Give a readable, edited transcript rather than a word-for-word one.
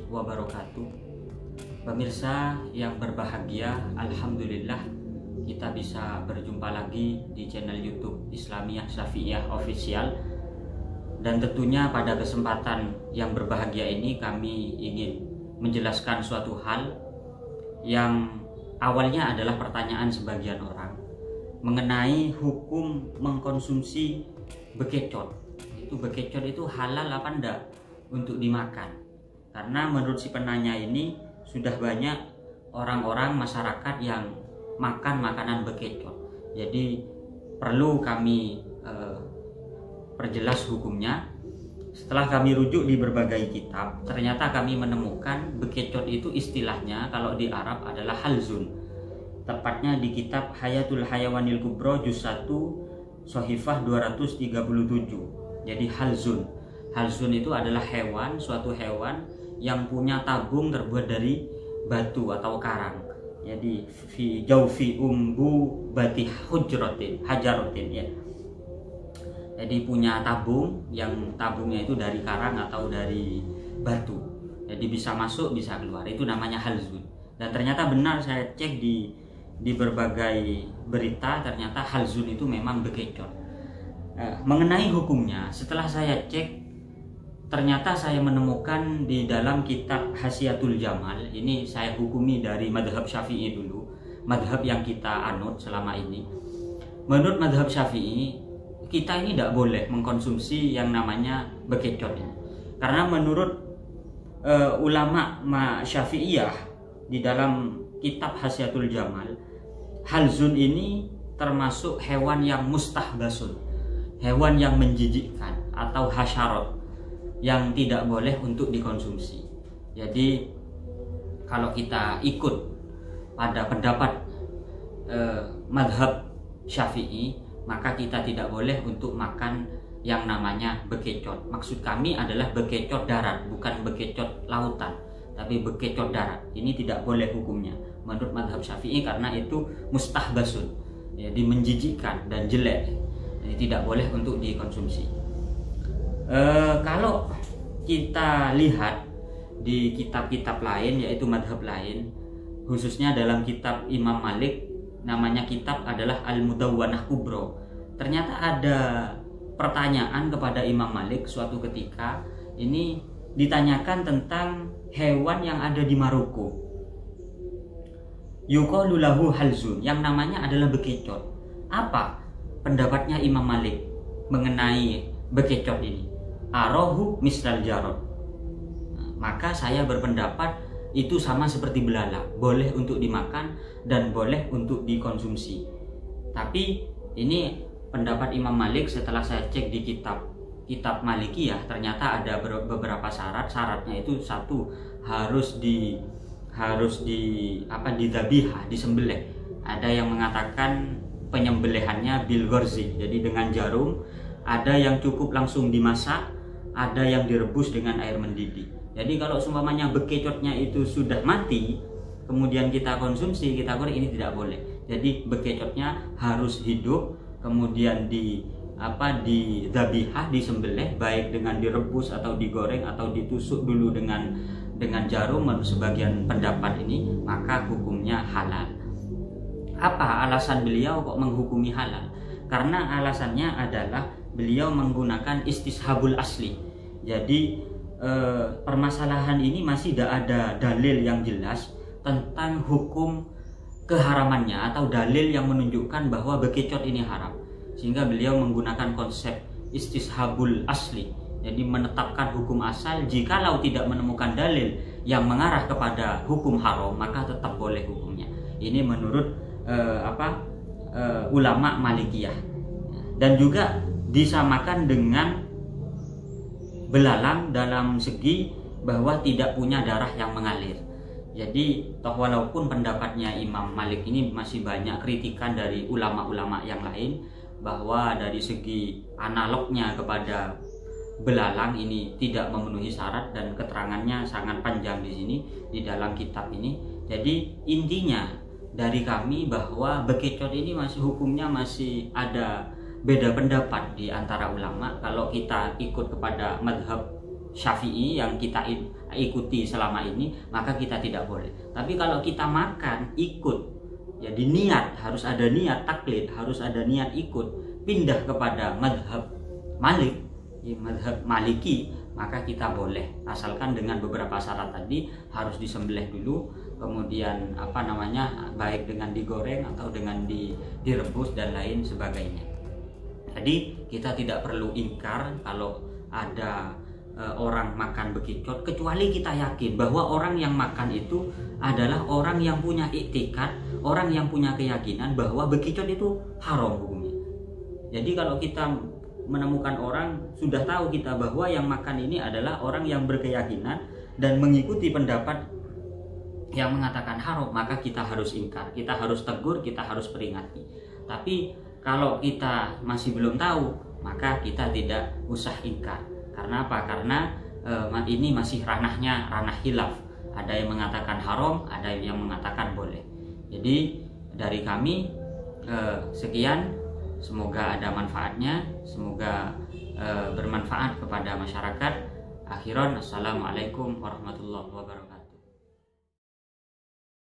wabarakatuh. Pemirsa yang berbahagia, alhamdulillah kita bisa berjumpa lagi di channel YouTube Islamiyah Syafi'iyah Official. Dan tentunya pada kesempatan yang berbahagia ini kami ingin menjelaskan suatu hal yang awalnya adalah pertanyaan sebagian orang mengenai hukum mengkonsumsi bekecot. Bekecot itu halal apa enggak untuk dimakan? Karena menurut si penanya ini sudah banyak orang-orang masyarakat yang makan makanan bekecot. Jadi perlu kami perjelas hukumnya. Setelah kami rujuk di berbagai kitab, ternyata kami menemukan bekecot itu istilahnya kalau di Arab adalah halzun. Tepatnya di kitab Hayatul Hayawanil Kubro juz 1 Sohifah 237. Jadi halzun. Halzun itu adalah hewan, suatu hewan yang punya tabung terbuat dari batu atau karang. Jadi fi jaufi umbu batih hajarotin ya. Jadi punya tabung yang tabungnya itu dari karang atau dari batu. Jadi bisa masuk bisa keluar. Itu namanya halzun. Dan ternyata benar, saya cek di berbagai berita, ternyata halzun itu memang bekecot. Mengenai hukumnya, setelah saya cek, ternyata saya menemukan di dalam kitab Hasyiatul Jamal. Ini saya hukumi dari madhab Syafi'i dulu, madhab yang kita anut selama ini. Menurut madhab Syafi'i, kita ini tidak boleh mengkonsumsi yang namanya bekecot ini. Karena menurut ulama Syafi'iyah di dalam kitab Hasyiatul Jamal, halzun ini termasuk hewan yang mustahbasun, hewan yang menjijikkan atau hasyarot yang tidak boleh untuk dikonsumsi. Jadi kalau kita ikut pada pendapat madhab Syafi'i, maka kita tidak boleh untuk makan yang namanya bekecot. Maksud kami adalah bekecot darat, bukan bekecot lautan, tapi bekecot darat. Ini tidak boleh hukumnya menurut madhab Syafi'i karena itu mustahbasun, jadi menjijikkan dan jelek. Jadi tidak boleh untuk dikonsumsi. Kalau kita lihat di kitab-kitab lain, yaitu madhab lain, khususnya dalam kitab Imam Malik, namanya kitab adalah Al-Mudawwanah Kubro. Ternyata ada pertanyaan kepada Imam Malik suatu ketika. Ini ditanyakan tentang hewan yang ada di Maroko. Yuqalu lahu halzun, yang namanya adalah bekecot. Apa pendapatnya Imam Malik mengenai bekecot ini? Arohu misal jarod. Maka saya berpendapat itu sama seperti belalang, boleh untuk dimakan dan boleh untuk dikonsumsi. Tapi ini pendapat Imam Malik setelah saya cek di kitab Malikiyah, ternyata ada beberapa syarat. Syaratnya itu satu, harus didabihah, disembelih. Ada yang mengatakan penyembelihannya bil gorzi, jadi dengan jarum. Ada yang cukup langsung dimasak, ada yang direbus dengan air mendidih. Jadi kalau seumpamanya bekecotnya itu sudah mati, kemudian kita konsumsi, kita goreng, ini tidak boleh. Jadi bekecotnya harus hidup, kemudian didabihah, disembelih, baik dengan direbus atau digoreng atau ditusuk dulu dengan jarum. Menurut sebagian pendapat ini, maka hukumnya halal. Apa alasan beliau kok menghukumi halal? Karena alasannya adalah beliau menggunakan istishabul asli. Jadi permasalahan ini masih tidak ada dalil yang jelas tentang hukum keharamannya atau dalil yang menunjukkan bahwa bekecot ini haram. Sehingga beliau menggunakan konsep istishabul asli. Jadi menetapkan hukum asal, jikalau tidak menemukan dalil yang mengarah kepada hukum haram, maka tetap boleh hukumnya. Ini menurut ulama Malikiyah. Dan juga disamakan dengan belalang dalam segi bahwa tidak punya darah yang mengalir. Jadi walaupun pendapatnya Imam Malik ini masih banyak kritikan dari ulama-ulama yang lain, bahwa dari segi analognya kepada belalang ini tidak memenuhi syarat, dan keterangannya sangat panjang di sini di dalam kitab ini. Jadi intinya dari kami bahwa bekecot ini hukumnya masih ada beda pendapat di antara ulama. Kalau kita ikut kepada madhab Syafi'i yang kita ikuti selama ini, maka kita tidak boleh. Tapi kalau kita makan ikut, jadi niat, harus ada niat taklid, harus ada niat ikut, pindah kepada madhab Malik, madhab Maliki, maka kita boleh, asalkan dengan beberapa syarat tadi. Harus disembelih dulu, kemudian baik dengan digoreng atau dengan direbus dan lain sebagainya. Jadi kita tidak perlu ingkar kalau ada orang makan bekicot, kecuali kita yakin bahwa orang yang makan itu adalah orang yang punya iktikad, orang yang punya keyakinan bahwa bekicot itu haram hukumnya. Jadi kalau kita menemukan orang, sudah tahu kita bahwa yang makan ini adalah orang yang berkeyakinan dan mengikuti pendapat yang mengatakan haram, maka kita harus ingkar, kita harus tegur, kita harus peringati. Tapi kalau kita masih belum tahu, maka kita tidak usah ingkar. Karena apa? Karena ini masih ranah hilaf. Ada yang mengatakan haram, ada yang mengatakan boleh. Jadi dari kami sekian, semoga ada manfaatnya, semoga bermanfaat kepada masyarakat. Akhiran, assalamualaikum warahmatullahi wabarakatuh.